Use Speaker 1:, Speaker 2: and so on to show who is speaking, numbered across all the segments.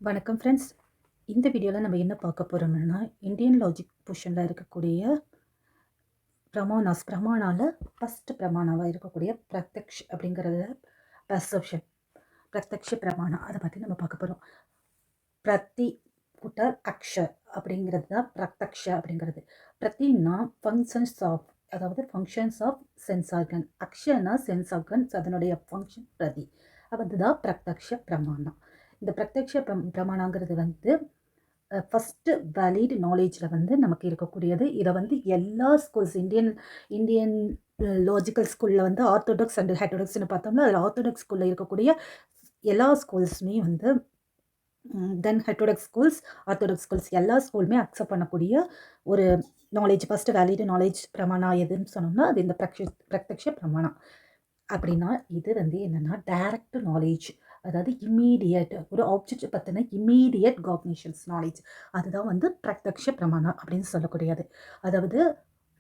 Speaker 1: வணக்கம் ஃப்ரெண்ட்ஸ். இந்த வீடியோவில் நம்ம என்ன பார்க்க போகிறோம்னா, இந்தியன் லாஜிக் பொசிஷனில் இருக்கக்கூடிய பிரமாணாவில் ஃபஸ்ட்டு பிரமாணாவாக இருக்கக்கூடிய பிரத்யக்ஷ் அப்படிங்கிறத பர்செப்ஷன், பிரத்யக்ஷ பிரமாணம் அதை பற்றி நம்ம பார்க்க போகிறோம். பிரதி குட்டர் அக்ஷர் அப்படிங்கிறது தான் பிரத்யக்ஷ அப்படிங்கிறது. பிரத்தின்னா ஃபங்க்ஷன்ஸ் ஆஃப், அதாவது ஃபங்க்ஷன்ஸ் ஆஃப் சென்ஸ் ஆர்கன். அக்ஷர்னா சென்ஸ் ஆர்கன்ஸ், அதனுடைய ஃபங்க்ஷன் பிரதி. அதுதான் பிரத்யக்ஷ பிரமாணம். இந்த பிரத்யக்ஷ பிரமாணங்கிறது வந்து ஃபஸ்ட்டு வேலிட் நாலேஜில் வந்து நமக்கு இருக்கக்கூடியது. இதை வந்து எல்லா ஸ்கூல்ஸ், இந்தியன் லாஜிக்கல் ஸ்கூலில் வந்து ஆர்த்தோடாக்ஸ் அண்ட் ஹெட்டோடாக்ஸ்னு பார்த்தோம்னா, அதில் ஆர்த்தோடாக்ஸ் ஸ்கூலில் இருக்கக்கூடிய எல்லா ஸ்கூல்ஸுமே வந்து தென் ஹெட்டோடாக்ஸ் ஸ்கூல்ஸ், ஆர்த்தோடாக்ஸ் ஸ்கூல்ஸ் எல்லா ஸ்கூலுமே அக்செப்ட் பண்ணக்கூடிய ஒரு நாலேஜ், ஃபஸ்ட்டு வேலிட் நாலேஜ் பிரமாணம் எதுன்னு சொன்னோம்னா அது இந்த பிரத்யக்ஷ பிரமாணம். அப்படின்னா இது வந்து என்னென்னா டைரக்ட் நாலேஜ், அதாவது இம்மீடியட் ஒரு ஆப்ஜெக்ட் பற்றின இம்மீடியட் காக்னிஷன்ஸ் நாலேஜ், அதுதான் வந்து பிரத்யக்ஷ பிரமாணம் அப்படின்னு சொல்லக்கூடியது. அதாவது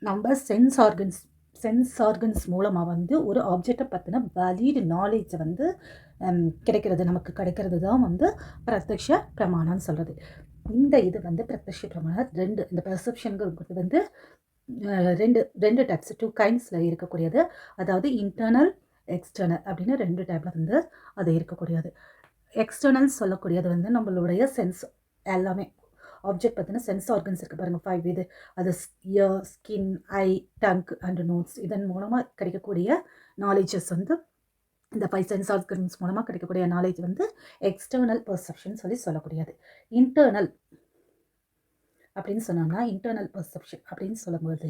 Speaker 1: நம்ம சென்ஸ் ஆர்கன்ஸ் மூலமாக வந்து ஒரு ஆப்ஜெக்டை பற்றின வேலிட் நாலேஜை வந்து நமக்கு கிடைக்கிறது தான் வந்து பிரத்யக்ஷ பிரமாணம்னு சொல்கிறது. இந்த இது வந்து பிரத்யக்ஷ பிரமாணம் இந்த பெர்செப்ஷனுங்கிறது வந்து ரெண்டு டைப்ஸ், 2 கைண்ட்ஸில் இருக்கக்கூடியது. அதாவது இன்டர்னல், எக்ஸ்டர்னல் அப்படின்னு 2 டைப்பில் வந்து அது இருக்கக்கூடியது. எக்ஸ்டர்னல் சொல்லக்கூடியது வந்து நம்மளுடைய சென்ஸ் எல்லாமே ஆப்ஜெக்ட் பற்றின சென்ஸ் ஆர்கன்ஸ் இருக்குது பாருங்கள், 5 இது. அது ear, skin, eye, tongue and nose, இதன் மூலமாக கிடைக்கக்கூடிய நாலேஜஸ் வந்து இந்த 5 சென்ஸ் ஆர்கன்ஸ் மூலமாக கிடைக்கக்கூடிய நாலேஜ் வந்து எக்ஸ்டர்னல் பெர்செப்ஷன் சொல்லக்கூடியது. இன்டர்னல் அப்படின்னு சொன்னோம்னா, இன்டர்னல் பெர்செப்ஷன் அப்படின்னு சொல்லும்போது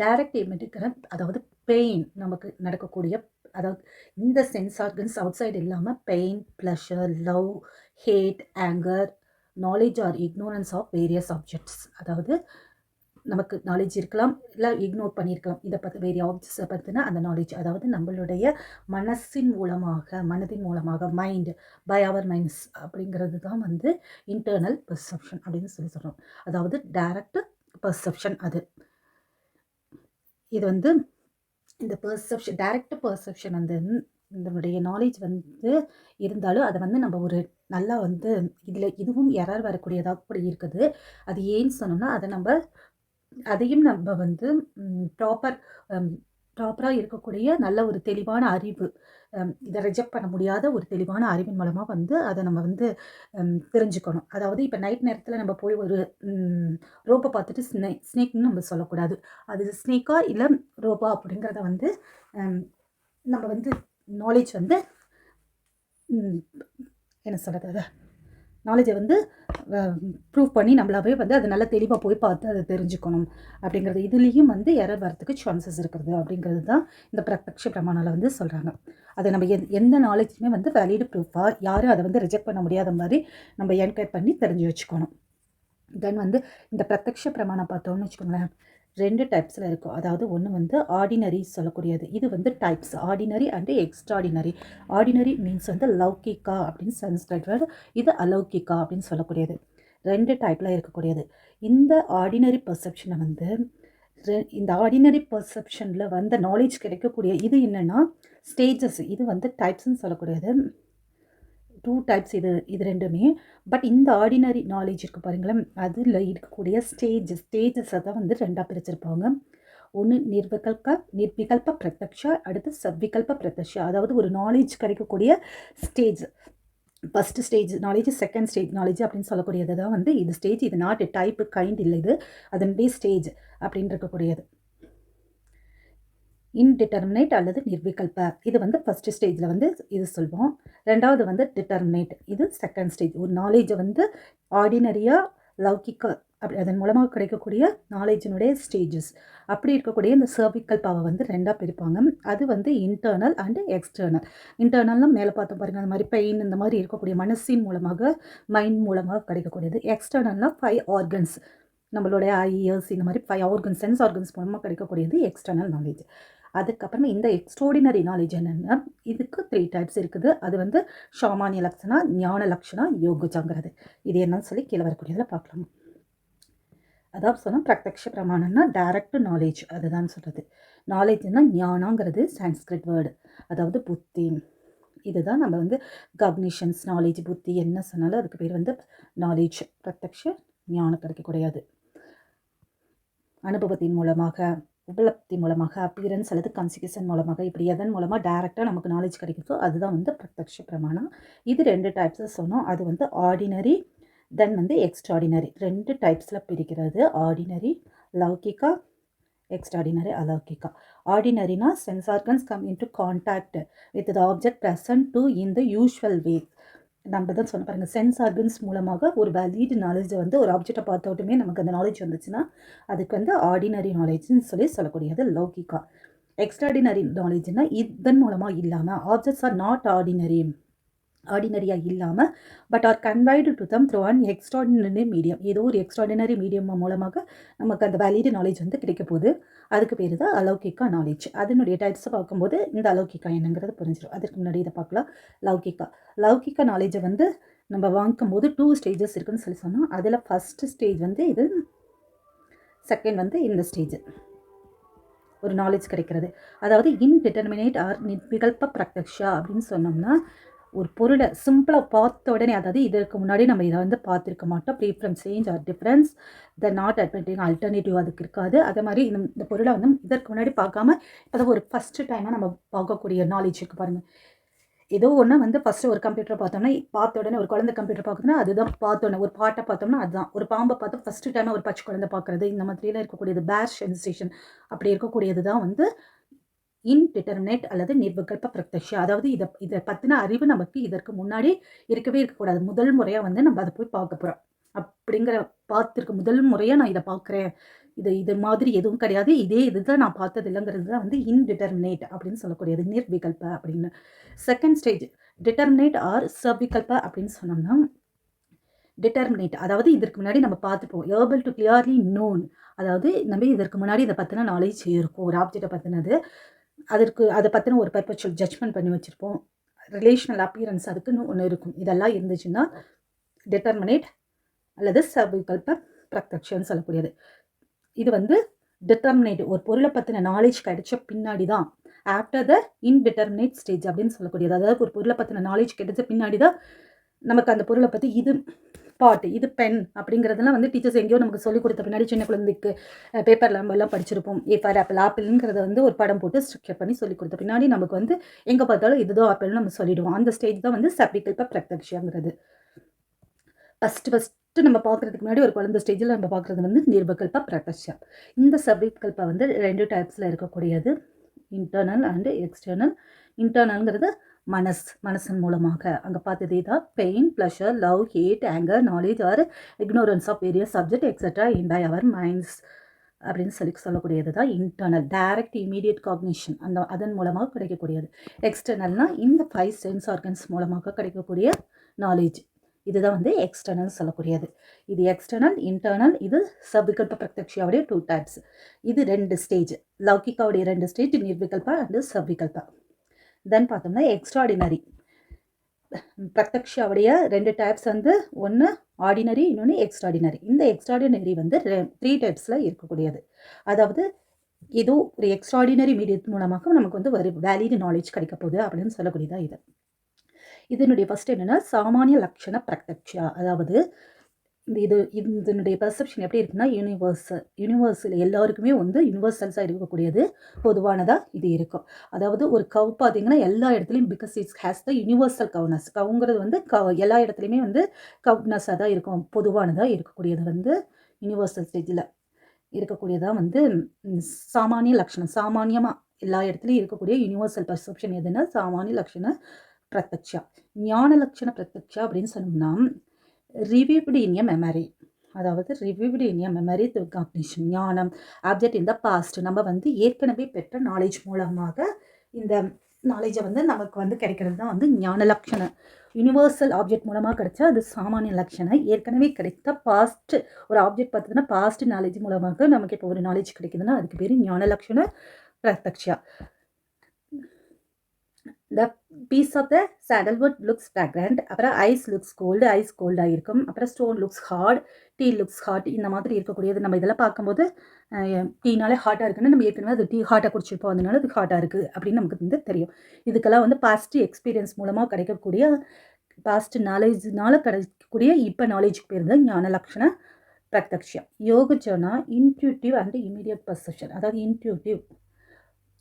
Speaker 1: டைரக்ட் இமிடியட், அதாவது பெயின் நமக்கு நடக்கக்கூடிய, அதாவது இந்த சென்ஸ் ஆர்கன்ஸ் அவுட் சைடு இல்லாமல் pain, pleasure, love, hate, anger, knowledge or ignorance of various objects, அதாவது நமக்கு நாலேஜ் இருக்கலாம், இல்லை இக்னோர் பண்ணியிருக்கலாம் இதை பற்றி வேறு ஆப்ஜெக்ட்ஸை பற்றின அந்த நாலேஜ், அதாவது நம்மளுடைய மனதின் மூலமாக மைண்ட், பை அவர் மைண்ட்ஸ் அப்படிங்கிறது தான் வந்து இன்டர்னல் பெர்செப்ஷன் அப்படின்னு சொல்கிறோம். அதாவது டைரக்ட் பெர்செப்ஷன். இது வந்து இந்த பெர்செப்ஷன், டைரக்ட் பெர்செப்ஷன் வந்து இதனுடைய நாலேஜ் வந்து இருந்தாலும் அதை வந்து நம்ம ஒரு நல்லா வந்து இதுவும் எரர் வரக்கூடியதாக கூட இருக்குது. அது ஏன்னு சொன்னோம்னா அதையும் நம்ம வந்து ப்ராப்பராக இருக்கக்கூடிய நல்ல ஒரு தெளிவான அறிவு, இதை ரிஜெக்ட் பண்ண முடியாத ஒரு தெளிவான அறிவின் மூலமாக வந்து அதை நம்ம வந்து தெரிஞ்சுக்கணும். அதாவது இப்போ நைட் நேரத்தில் நம்ம போய் ஒரு ரோப்பை பார்த்துட்டு ஸ்னேக்னு நம்ம சொல்லக்கூடாது. அது ஸ்னேக்கா இல்லை ரோப்பா அப்படிங்கிறத வந்து நம்ம வந்து நாலேஜ் வந்து என்ன சொல்கிறது, நாலேஜை வந்து ப்ரூவ் பண்ணி நம்மளாவே வந்து அதை நல்லா தெளிவாக போய் பார்த்து அதை தெரிஞ்சுக்கணும் அப்படிங்கிறது. இதுலேயும் வந்து எரர் வரத்துக்கு சான்சஸ் இருக்கிறது அப்படிங்கிறது தான் இந்த பிரத்யக்ஷ பிரமாணாவில் வந்து சொல்கிறாங்க. அதை நம்ம எந்த நாலேஜுமே வந்து வேலிடு ப்ரூஃபாக யாரும் அதை வந்து ரிஜெக்ட் பண்ண முடியாத மாதிரி நம்ம என்கரேஜ் பண்ணி தெரிஞ்சு வச்சுக்கணும். தென் வந்து இந்த பிரத்யக்ஷ பிரமாணம் பார்த்தோம்னு வச்சுக்கோங்களேன், 2 டைப்ஸில் இருக்கும். அதாவது ஒன்று வந்து ஆர்டினரி சொல்லக்கூடியது. இது வந்து types ordinary and extraordinary. Ordinary means வந்து லௌகிக்கா அப்படின்னு சன்ஸ்கிரிட் வேர்டு, இது அலௌகிக்கா அப்படின்னு சொல்லக்கூடியது. 2 டைப்பில் இருக்கக்கூடியது. இந்த ஆர்டினரி பர்செப்ஷனை வந்து இந்த ஆர்டினரி பர்செப்ஷனில் வந்து நாலேஜ் கிடைக்கக்கூடிய இது என்னென்னா ஸ்டேஜஸ். இது வந்து டைப்ஸ்ன்னு சொல்லக்கூடியது. 2 டைப்ஸ் இது ரெண்டுமே. பட் இந்த ஆர்டினரி நாலேஜ் இருக்குது பாருங்களேன், அதில் இருக்கக்கூடிய ஸ்டேஜஸை தான் வந்து 2ஆக பிரிச்சிருப்பாங்க. ஒன்று நிர்விகல்ப பிரத்யக்ஷா, அடுத்து சத்விகல்ப பிரத்யக்ஷா. அதாவது ஒரு நாலேஜ் கிடைக்கக்கூடிய stage, first stage knowledge, second stage knowledge அப்படின்னு சொல்லக்கூடியது தான் வந்து இது ஸ்டேஜ். இது நாட் டைப்பு கைண்ட் இல்லை, இது அதனுடைய ஸ்டேஜ் அப்படின்னு இருக்கக்கூடியது. இன்டிட்டர்மினேட் அல்லது நிர்விகல்ப, இது வந்து ஃபஸ்ட்டு ஸ்டேஜில் வந்து இது சொல்வோம். ரெண்டாவது வந்து டிட்டர்மினேட், இது செகண்ட் ஸ்டேஜ். ஒரு நாலேஜை வந்து ஆர்டினரியாக, லௌகிக்கா அப்படி அதன் மூலமாக கிடைக்கக்கூடிய நாலேஜினுடைய ஸ்டேஜஸ். அப்படி இருக்கக்கூடிய இந்த சர்விகல்பாவை வந்து 2ஆக பிரிப்பாங்க. அது வந்து இன்டர்னல் அண்டு எக்ஸ்டர்னல். இன்டர்னல்னால் மேலே பார்த்தோம் பாருங்கள், அந்த மாதிரி பெயின் இந்த மாதிரி இருக்கக்கூடிய மனசின் மூலமாக, மைண்ட் மூலமாக கிடைக்கக்கூடியது. எக்ஸ்டர்னல்னால் 5 ஆர்கன்ஸ், நம்மளுடைய ஐ, இயர்ஸ், இந்த மாதிரி 5 ஆர்கன்ஸ், சென்ஸ் ஆர்கன்ஸ் மூலமாக கிடைக்கக்கூடியது எக்ஸ்டர்னல் நாலேஜ். அதுக்கப்புறமா இந்த எக்ஸ்ட்ராடினரி நாலேஜ் என்னென்னா, இதுக்கு 3 டைப்ஸ் இருக்குது. அது வந்து சாமானிய லக்ஷணா, ஞான லக்ஷணா, யோகுஜாங்கிறது. இது என்னன்னு சொல்லி கீழே வரக்கூடியதில் பார்க்கலாம். அதாவது சொன்னால் பிரத்யக்ஷ பிரமாணம்னா டைரக்ட் நாலேஜ், அதுதான் சொல்கிறது. நாலேஜ்னா ஞானாங்கிறது சான்ஸ்கிரிட் வேர்டு, அதாவது புத்தி. இதுதான் நம்ம வந்து காக்னிஷன்ஸ், நாலேஜ், புத்தி என்ன சொன்னாலும் அதுக்கு பேர் வந்து நாலேஜ். பிரத்யக்ஷ ஞானம் கிடைக்கக்கூடியது அனுபவத்தின் மூலமாக, உபலப்தி மூலமாக, அப்பியரன்ஸ் அல்லது கன்சிக்யூஷன் மூலமாக, இப்படி எதன் மூலமாக டைரெக்டாக நமக்கு நாலேஜ் கிடைக்குதோ அதுதான் வந்து பிரத்யக்ஷ பிரமாணம். இது 2 டைப்ஸை சொன்னோம். அது வந்து ஆர்டினரி, தென் வந்து எக்ஸ்ட்ராடினரி. 2 டைப்ஸில் பிரிக்கிறது. ஆர்டினரி, லௌகிகா, extraordinary, alaukica. Ordinary na sense organs come into contact with the object present to in the usual way. நம்ம தான் சொன்ன பாருங்கள், சென்ஸ் ஆர்கன்ஸ் மூலமாக ஒரு வேலிட் நாலேஜை வந்து ஒரு ஆப்ஜெக்டை பார்த்தோட்டுமே நமக்கு அந்த நாலேஜ் வந்துச்சுன்னா அதுக்கு வந்து ஆர்டினரி நாலேஜ்னு சொல்லக்கூடியது லௌகிகா. எக்ஸ்ட்ராடினரி நாலேஜ்னா இதன் மூலமாக இல்லாமல், ஆப்ஜெக்ட்ஸ் ஆர் நாட் ஆர்டினரியாக இல்லாமல் but are conveyed to them through an extraordinary medium. ஏதோ ஒரு எக்ஸ்ட்ராடினரி மீடியம் மூலமாக நமக்கு அந்த வேலிட் நாலேஜ் வந்து கிடைக்க போகுது. அதுக்கு பேர் தான் அலௌகிகா நாலேஜ். அதனுடைய டைப்ஸை பார்க்கும்போது இந்த அலௌகிகா என்னங்கிறது புரிஞ்சிடும். அதுக்கு முன்னாடி இதை பார்க்கலாம். லௌகிகா நாலேஜை வந்து நம்ம வாங்கும்போது 2 ஸ்டேஜஸ் இருக்குன்னு சொல்லி சொன்னோம். அதில் ஃபஸ்ட்டு ஸ்டேஜ் வந்து இது, செகண்ட் வந்து இந்த ஸ்டேஜ் ஒரு நாலேஜ் கிடைக்கிறது. அதாவது இன்டிட்டர்மினேட் ஆர் நிர்விகல்ப பிரத்யக்ஷா அப்படின்னு சொன்னோம்னா, ஒரு பொருளை சிம்பிளாக பார்த்த உடனே, அதாவது இதற்கு முன்னாடி நம்ம இதை வந்து பார்த்துருக்க மாட்டோம். Preference, change or difference, the not admitting alternative அதுக்கு இருக்காது. அதே மாதிரி இந்த பொருளை வந்து இதற்கு முன்னாடி பார்க்காம இப்போ ஒரு ஃபஸ்ட்டு டைமாக நம்ம பார்க்கக்கூடிய நாலேஜ் இருக்குது பாருங்கள். ஏதோ ஒன்று வந்து ஃபஸ்ட்டு ஒரு கம்ப்யூட்டரை பார்த்தோம்னா, பார்த்த உடனே ஒரு குழந்தை கம்ப்யூட்டர் பார்க்குதுன்னா அதுதான் பார்த்தோன்னே. ஒரு பாட்டை பார்த்தோம்னா அதுதான். ஒரு பாம்பை பார்த்தா ஃபஸ்ட்டு டைமாக ஒரு பச்சை குழந்தை பார்க்குறது, இந்த மாதிரிலாம் இருக்கக்கூடியது பேர் சென்சேஷன். அப்படி இருக்கக்கூடியது தான் வந்து இன்டிட்டர்மினேட் அல்லது நிர்விகல்ப பிரத்யக்ஷா. அதாவது இதை பற்றின அறிவு நமக்கு இதற்கு முன்னாடி இருக்கவே இருக்கக்கூடாது. முதல் முறையாக வந்து நம்ம அதை போய் பார்க்க போகிறோம். அப்படிங்கிற பார்த்துருக்க முதல் முறையாக நான் இதை பார்க்குறேன், இது மாதிரி எதுவும் கிடையாது, இதுதான் நான் பார்த்தது இல்லைங்கிறது தான் வந்து இன்டிட்டர்மினேட் அப்படின்னு சொல்லக்கூடியது, நிர்விகல்ப அப்படின்னு. செகண்ட் ஸ்டேஜ் டிட்டர்மினேட் ஆர் சர்விகல்ப அப்படின்னு சொன்னோம்னா, டிட்டர்மினேட் அதாவது இதற்கு முன்னாடி நம்ம பார்த்துப்போம். ஏபிள் டு கிளியர்லி நோன், அதாவது நம்ம இதற்கு முன்னாடி இதை பற்றின நாலேஜ் இருக்கும். ஒரு ஆப்ஜெக்டை பற்றினது, அதை பற்றின ஒரு பர்பச்சுவல் ஜட்ஜ்மெண்ட் பண்ணி வச்சுருப்போம். ரிலேஷனல் அப்பியரன்ஸ் அதுக்குன்னு ஒன்று இருக்கும். இதெல்லாம் இருந்துச்சுன்னா டிட்டர்மினேட் அல்லது சர்விகல்ப பிரத்யக்ஷன்னு சொல்லக்கூடியது. இது வந்து டிட்டர்மினேட், ஒரு பொருளை பற்றின நாலேஜ் கிடைச்ச பின்னாடி தான், ஆஃப்டர் த இன்டிட்டர்மினேட் ஸ்டேஜ் அப்படின்னு சொல்லக்கூடியது. அதாவது ஒரு பொருளை பற்றின நாலேஜ் கிடைச்ச பின்னாடி தான் நமக்கு அந்த பொருளை பற்றி இது பாட்டு, இது பென் அப்படிங்கிறதெல்லாம் வந்து டீச்சர்ஸ் எங்கேயோ நமக்கு சொல்லிக் கொடுத்த பின்னாடி சின்ன குழந்தைக்கு பேப்பரில் நம்ம எல்லாம் படிச்சிருப்போம். ஃபார் ஆப்பிள்ங்கிறத வந்து ஒரு படம் போட்டு ஸ்ட்ரக்சர் பண்ணி சொல்லிக் கொடுத்த பின்னாடி நமக்கு வந்து எங்கே பார்த்தாலும் இதுதான் ஆப்பிள்னு நம்ம சொல்லிடுவோம். அந்த ஸ்டேஜ் தான் வந்து சர்விகல்ப பிரத்யக்ஷாங்கிறது. ஃபஸ்ட்டு நம்ம பார்க்குறதுக்கு முன்னாடி ஒரு குழந்தை ஸ்டேஜில் நம்ம பார்க்குறது வந்து நிர்விகல்ப பிரத்யக்ஷா. இந்த சர்விகல்ப வந்து 2 டைப்ஸில் இருக்கக்கூடியது, இன்டர்னல் அண்டு எக்ஸ்டர்னல். இன்டர்னல்ங்கிறது மனசன் மூலமாக, அங்கே பார்த்ததே தான் pain, pleasure, love, hate, anger, knowledge or ignorance of various subject etcetera in by our minds அப்படின்னு சொல்லக்கூடியது தான் இன்டர்னல். டைரக்ட் இமீடியட் காக்னிஷன் அதன் மூலமாக கிடைக்கக்கூடியது. எக்ஸ்டர்னல்னால் இந்த 5 சென்ஸ் ஆர்கன்ஸ் மூலமாக கிடைக்கக்கூடிய நாலேஜ், இதுதான் வந்து எக்ஸ்டர்னல் சொல்லக்கூடியது. இது எக்ஸ்டர்னல், இன்டர்னல். இது சர்விகல்ப பிரத்யக்ஷாவுடைய 2 டைப்ஸ். இது 2 ஸ்டேஜ், லௌகிகாவுடைய 2 ஸ்டேஜ், நிர்விகல்ப அண்டு சர்விகல்ப. தென் பார்த்தோம்னா எக்ஸ்ட்ராடினரி பிரத்யக்ஷாவுடைய 2 டைப்ஸ் வந்து, ஒன்று ஆர்டினரி, இன்னொன்று எக்ஸ்ட்ராடினரி. இந்த எக்ஸ்ட்ராடினரி வந்து 3 டைப்ஸில் இருக்கக்கூடியது. அதாவது ஏதோ ஒரு எக்ஸ்ட்ராடினரி மீடியத் மூலமாக நமக்கு வந்து ஒரு வேலிட் நாலேஜ் கிடைக்க போகுது அப்படின்னு சொல்லக்கூடியதான் இது. இதனுடைய ஃபஸ்ட் என்னென்னா சாமானிய லட்சண பிரத்யக்ஷா. அதாவது இதனுடைய பெர்செப்ஷன் எப்படி இருக்குன்னா, யூனிவர்சல் எல்லாருக்குமே வந்து யுனிவர்சல்ஸாக இருக்கக்கூடியது, பொதுவானதாக இது இருக்கும். அதாவது ஒரு கவ் பார்த்தீங்கன்னா எல்லா இடத்துலையும், because it's has the universal cowness. கவுங்கிறது வந்து எல்லா இடத்துலையுமே வந்து கவ்னஸாக தான் இருக்கும், பொதுவானதாக இருக்கக்கூடியது வந்து யூனிவர்சல் ஸ்டேஜில் இருக்கக்கூடியதாக வந்து சாமானிய லட்சணம். சாமானியமாக எல்லா இடத்துலையும் இருக்கக்கூடிய யூனிவர்சல் பெர்செப்ஷன் எதுன்னா சாமானிய லட்சண பிரத்யக்ஷா. ஞான லட்சண பிரத்யக்ஷா அப்படின்னு சொன்னோம்னா, ரிவைவ்டு இன் எ மெமரி, அதாவது ரிவைவ்டு இன் எ மெமரி த்ரூ காக்னிஷன். ஞானம், ஆப்ஜெக்ட் இன் த பாஸ்ட், நம்ம வந்து ஏற்கனவே பெற்ற நாலேஜ் மூலமாக இந்த நாலேஜை வந்து நமக்கு வந்து கிடைக்கிறது தான் வந்து ஞான லட்சணம். யூனிவர்சல் ஆப்ஜெக்ட் மூலமாக கிடைச்சா அது சாமானிய லட்சணம். ஏற்கனவே கிடைத்த பாஸ்ட் ஒரு ஆப்ஜெக்ட் பார்த்ததுன்னா பாஸ்ட் நாலேஜ் மூலமாக நமக்கு இப்போ ஒரு நாலேஜ் கிடைக்குதுன்னா அதுக்கு பேர் ஞான லட்சண பிரத்யக்ஷா. the piece of the sandalwood looks fragrant. அப்புறம் ஐஸ் லுக்ஸ் கோல்டு, ஐஸ் கோல்டாக இருக்கும். அப்புறம் stone looks hard, tea looks hot. இந்த மாதிரி இருக்கக்கூடியது நம்ம இதெல்லாம் பார்க்கும்போது டீனாலே ஹாட்டாக இருக்குன்னு நம்ம ஏற்கனவே அது டீ ஹாட்டாக குடிச்சிருப்போம், அதனால அது ஹாட்டாக இருக்குது அப்படின்னு நமக்கு வந்து தெரியும். இதுக்கெல்லாம் வந்து பாஸ்ட் எக்ஸ்பீரியன்ஸ் மூலமாக கிடைக்கக்கூடிய பாஸ்ட் நாலேஜ்னால கிடைக்கக்கூடிய இப்போ நாலேஜுக்கு பேர் தான் ஞான லக்ஷண பிரத்யக்ஷா. யோகஜனா இன்ட்யூட்டிவ் அண்ட் இமீடியட் பர்செப்ஷன். அதாவது இன்ட்யூட்டிவ்,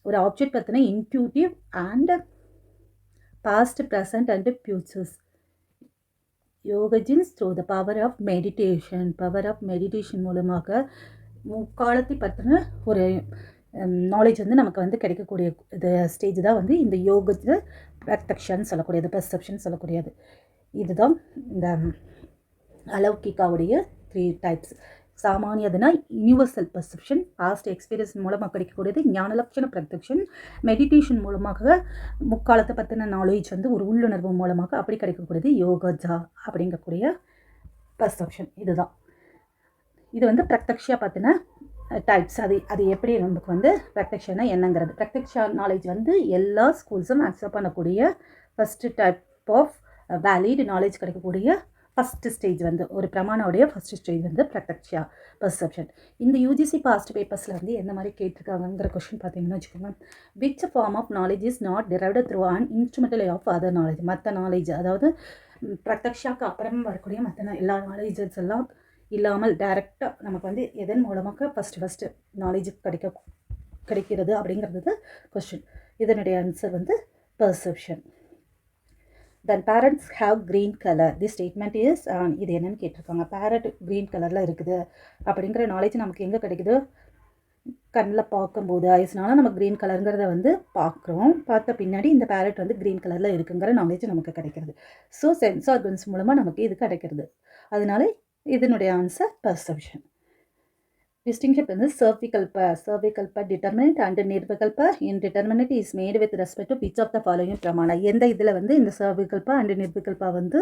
Speaker 1: ஒரு ஆப்ஜெக்ட் பார்த்தினா intuitive and past, present and futures. யோகஜின்ஸ் through the power of meditation மூலமாக முக்காலத்தை பற்றின ஒரு நாலேஜ் வந்து நமக்கு வந்து கிடைக்கக்கூடிய இது ஸ்டேஜ் தான் வந்து இந்த யோக பிரத்யக்ஷன்னு சொல்லக்கூடியது, பெர்செப்ஷன் சொல்லக்கூடியது. இதுதான் இந்த அலௌகிகாவுடைய 3 டைப்ஸ். சாமானியதுனா யூனிவர்சல் பர்செப்ஷன், பாஸ்ட் எக்ஸ்பீரியன்ஸ் மூலமாக கிடைக்கக்கூடியது ஞானலட்சண பிரத்யக்ஷன். மெடிடேஷன் மூலமாக முக்காலத்தை பற்றின நாலேஜ் வந்து ஒரு உள்ளுணர்வு மூலமாக அப்படி கிடைக்கக்கூடியது யோகஜா அப்படிங்கக்கூடிய பர்செப்ஷன். இதுதான் இது வந்து பிரத்யக்ஷா பற்றின டைப்ஸ். அது எப்படி நமக்கு வந்து பிரத்யக்ஷனா என்னங்கிறது. பிரத்யக்ஷா நாலேஜ் வந்து எல்லா ஸ்கூல்ஸும் அக்செப்ட் பண்ணக்கூடிய first type of valid knowledge கிடைக்கக்கூடிய ஃபஸ்ட்டு ஸ்டேஜ் வந்து ஒரு பிரமாணோடைய ஃபஸ்ட்டு ஸ்டேஜ் வந்து பிரத்யக்ஷா பர்செப்ஷன். இந்த யூஜிசி பாஸ்ட் பேப்பர்ஸில் வந்து எந்த மாதிரி கேட்டிருக்காங்கிற கொஸ்டின் பார்த்தீங்கன்னா வச்சுக்கோங்க, which form of knowledge is not derived through and instrumental of other knowledge. மற்ற நாலேஜ், அதாவது பிரத்யக்ஷாக்கு அப்புறம் வரக்கூடிய மற்ற எல்லா நாலேஜஸ் எல்லாம் இல்லாமல் டைரெக்டாக நமக்கு வந்து எதன் மூலமாக ஃபஸ்ட்டு நாலேஜ் கிடைக்கிறது அப்படிங்கிறது கொஸ்டின். இதனுடைய ஆன்சர் வந்து perception. Then parrots have green color. This statement is இது என்னன்னு கேட்டிருக்காங்க. பேரட் க்ரீன் கலரில் இருக்குது அப்படிங்கிற நாலேஜ் நமக்கு எங்கே கிடைக்குது? கண்ணில் பார்க்கும்போது ஐஸ்னால நம்ம க்ரீன் கலருங்கிறத வந்து பார்க்குறோம். பார்த்த பின்னாடி இந்த பேரட் வந்து க்ரீன் கலரில் இருக்குங்கிற நாலேஜ் நமக்கு கிடைக்கிறது. ஸோ சென்ஸ் ஆர்கன்ஸ் மூலமாக நமக்கு இது கிடைக்கிறது. அதனால இதனுடைய answer perception. Distinction is cervical determinant and nirvikalpa. Indeterminate is made with respect to which of the following pramana. எந்த இதில் வந்து இந்த cervikalpa and nirvikalpa வந்து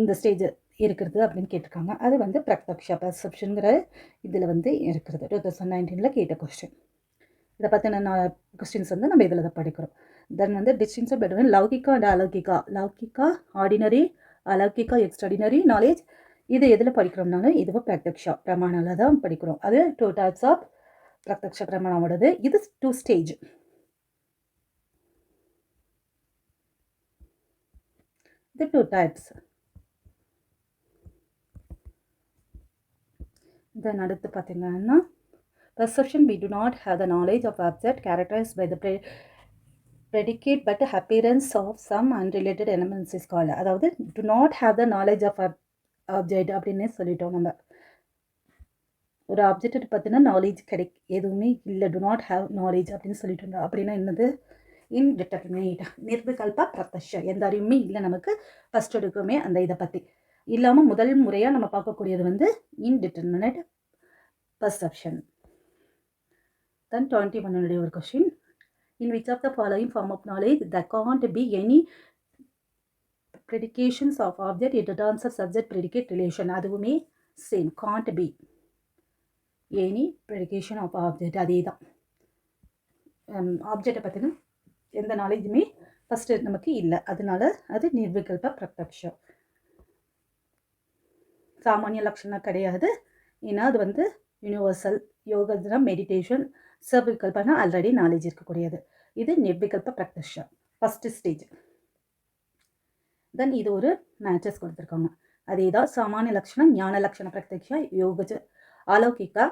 Speaker 1: இந்த ஸ்டேஜ் இருக்கிறது அப்படின்னு கேட்டிருக்காங்க. அது வந்து பிரத்யக்ஷா பர்செப்ஷனுங்கிற இதில் வந்து இருக்கிறது. 2019 கேட்ட கொஸ்டின். இதை பற்றின கொஸ்டின்ஸ் வந்து நம்ம இதில் தான் படிக்கிறோம். தென் வந்து டிஸ்டிங்ஷன் பிட்வீன் லௌகிகா அண்ட் அலௌகிகா. லௌகிகா ஆர்டினரி, அலௌகிகா எக்ஸ்ட்ராடினரி நாலேஜ். இது எதில் படிக்கிறோம்னாலும் இதுவும் பிரத்யக்ஷா பிரமாணால தான் படிக்கிறோம். அது 2 டைப்ஸ் ஆஃப் பிரத்யக்ஷா பிரமாணோடது. இது 2 ஸ்டேஜ். இது 2 டைப்ஸ். தென் அடுத்து பார்த்தீங்கன்னா perception, we do not have the knowledge of object characterized by the predicate but appearance of some unrelated elements is called. அதாவது do not have the knowledge of object அப்படின்னு சொல்லிட்டோம். நம்ம ஒரு object பற்றின knowledge எதுவுமே இல்லை, டு நாட் ஹாவ் நாலேஜ் அப்படின்னு சொல்லிட்டோம். அப்படின்னா என்னது? இன்டிட்டர்மினேட், நிர்விகல்ப பிரத்யக்ஷா. எந்த அறிவுமே இல்லை நமக்கு ஃபஸ்ட் எடுக்குமே அந்த இதை பற்றி இல்லாமல் முதல் முறையாக நம்ம பார்க்கக்கூடியது வந்து இன்டிட்டர்மினேட் பர்செப்ஷன். தென் 21 ஒரு question. In which of the following form of knowledge there can't be any predications of object in terms of subject predicate relation. அதுவுமே same, can't be any predication of object. அதே தான் ஆப்ஜெக்டை பற்றின எந்த நாலேஜுமே first நமக்கு இல்லை, அதனால அது நிர்விகல்ப பிரத்யக்ஷா. சாமானிய லட்சணம் கிடையாது, ஏன்னா அது வந்து யூனிவர்சல். யோகா மெடிடேஷன் சர்விகல்பனா ஆல்ரெடி நாலேஜ் இருக்கக்கூடியது. இது நிர்விகல்ப பிரத்யக்ஷா ஃபஸ்ட்டு ஸ்டேஜ். தென் இது ஒரு மேட்சஸ் கொடுத்துருக்காங்க. அதே தான் சாமானிய லட்சணம், ஞான லட்சண பிரத்யக்ஷா, யோகஜ அலௌகிகா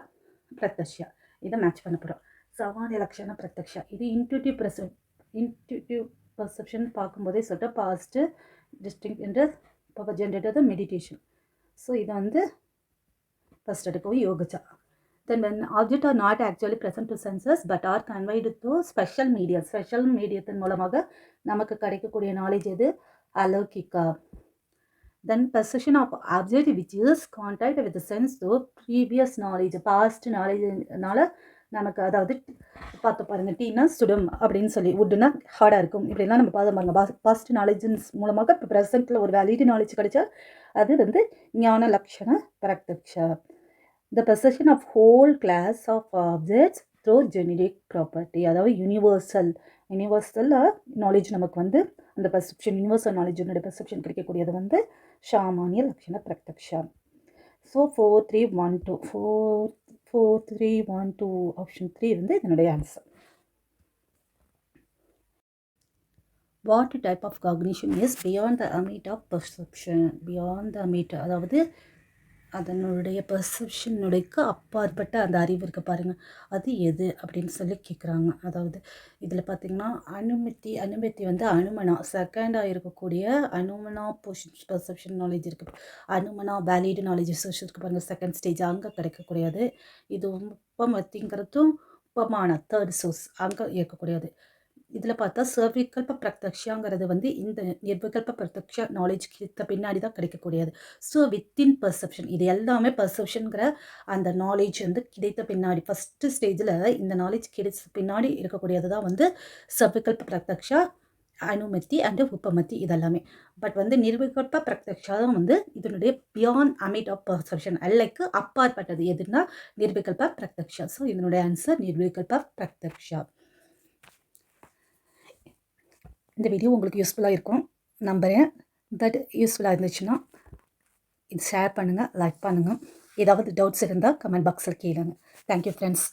Speaker 1: பிரத்யக்ஷா. இதை மேட்ச் பண்ண போகிறோம். சாமானிய லட்சண பிரத்யக்ஷா இது இன்ட்யூட்டிவ் பர்செப்ஷன் பார்க்கும்போதே சொல்லிட்டு பாஸ்ட்டு டிஸ்டிங்க் என்ற பவர் ஜென்ரேட்டர் மெடிடேஷன். ஸோ இதை வந்து ஃபஸ்ட் எடுக்கவும் யோகஜா. Then when objects are not actually present to senses but are conveyed through special மீடியத்தின் மூலமாக நமக்கு கிடைக்கக்கூடிய நாலேஜ் எது? அலௌகிகா. Then perception of object which is contact with the sense through previous knowledge, past knowledgeனால நமக்கு, அதாவது பார்த்து பாருங்க, டீனா சுடும் அப்படின்னு சொல்லி, உட்டுனா ஹார்டாக இருக்கும், இப்படிலாம் நம்ம பார்த்து பாருங்க. பாஸ்ட் நாலேஜின்ஸ் மூலமாக இப்போ ப்ரெசென்ட்டில் ஒரு வேலிட் நாலேஜ் கிடைச்சா அது வந்து ஞான லட்சண பிரத்யக்ஷா. The perception of whole class of objects through generic property, அதாவது யூனிவர்சல் யூனிவர்சல் நாலேஜ் நமக்கு வந்து அந்த பெர்செப்ஷன் யூனிவர்சல் நாலேஜினுடைய பெர்செப்ஷன் கிடைக்கக்கூடியது வந்து சாமானிய லட்சண பிரத்யக்ஷா. ஸோ 4312 ஆப்ஷன் 3 வந்து இதனுடைய answer. What type of cognition is beyond the ambit of perception? Beyond the ambit, அதாவது அதனுடைய பெர்செப்ஷனுடையக்கு அப்பாற்பட்ட அந்த அறிவு இருக்க பாருங்கள், அது எது அப்படின்னு சொல்லி கேட்குறாங்க. அதாவது இதில் பார்த்திங்கன்னா அனுமதி வந்து அனுமனா செகண்டாக இருக்கக்கூடிய அனுமனா பெர்செப்ஷன் நாலேஜ் இருக்குது. அனுமனா வேலிட் நாலேஜ் ரிசர்ச் இருக்குது பாருங்கள், செகண்ட் ஸ்டேஜ் அங்கே கிடைக்கக்கூடியது. இது உபமத்திங்கிறதும் உபமான தேர்ட் சோர்ஸ் அங்கே இருக்கக்கூடியது. இதில் பார்த்தா சர்விகல்ப பிரத்யக்ஷாங்கிறது வந்து இந்த நிர்விகல்ப பிரத்யக்ஷ நாலேஜ் கிடைத்த பின்னாடி தான் கிடைக்கக்கூடியது. ஸோ வித்தின் பர்செப்ஷன் இது எல்லாமே பர்செப்ஷனுங்கிற அந்த நாலேஜ் வந்து கிடைத்த பின்னாடி ஃபஸ்ட்டு ஸ்டேஜில் இந்த நாலேஜ் கிடைச்ச பின்னாடி இருக்கக்கூடியது தான் வந்து சர்விகல்ப பிரத்யக்ஷா, அனுமதி அண்டு உபமதி இதெல்லாமே. பட் வந்து நிர்விகல்ப பிரத்யக்ஷா தான் வந்து இதனுடைய பியாண்ட் அமிட் ஆஃப் பர்செப்ஷன் அல்லைக்கு அப்பாற்பட்டது எதுனா நிர்விகல்ப பிரத்யக்ஷா. ஸோ இதனுடைய ஆன்சர் நிர்விகல்ப பிரத்யக்ஷா. இந்த வீடியோ உங்களுக்கு யூஸ்ஃபுல்லாக இருக்கும் நம்புகிறேன். தட் யூஸ்ஃபுல்லாக இருந்துச்சுன்னா இது ஷேர் பண்ணுங்கள், லைக் பண்ணுங்கள். ஏதாவது டவுட்ஸ் இருந்தால் கமெண்ட் பாக்ஸில் கேளுங்க. Thank you friends.